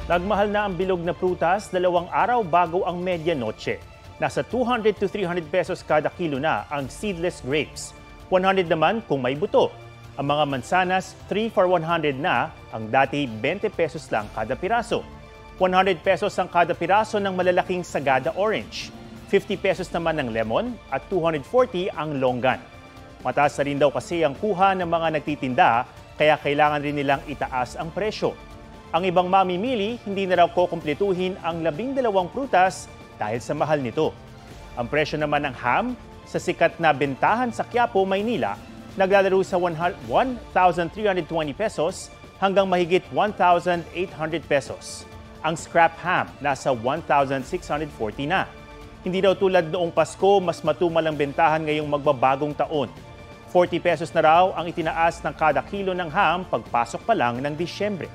Nagmahal na ang bilog na prutas 2 araw bago ang medianoche. Nasa 200 to 300 pesos kada kilo na ang seedless grapes. 100 naman kung may buto. Ang mga mansanas, 3 for 100 na, ang dati 20 pesos lang kada piraso. 100 pesos ang kada piraso ng malalaking sagada orange. 50 pesos naman ng lemon at 240 ang longgan. Mataas na rin daw kasi ang kuha ng mga nagtitinda, kaya kailangan rin nilang itaas ang presyo. Ang ibang mamimili, hindi na raw kukumpletuhin ang 12 prutas dahil sa mahal nito. Ang presyo naman ng ham sa sikat na bentahan sa Quiapo, Maynila, naglalaro sa 1,320 pesos hanggang mahigit 1,800 pesos. Ang scrap ham nasa 1,640 na. Hindi daw tulad noong Pasko, mas matumal ang bentahan ngayong magbabagong taon. 40 pesos na raw ang itinaas ng kada kilo ng ham pagpasok pa lang ng Disyembre.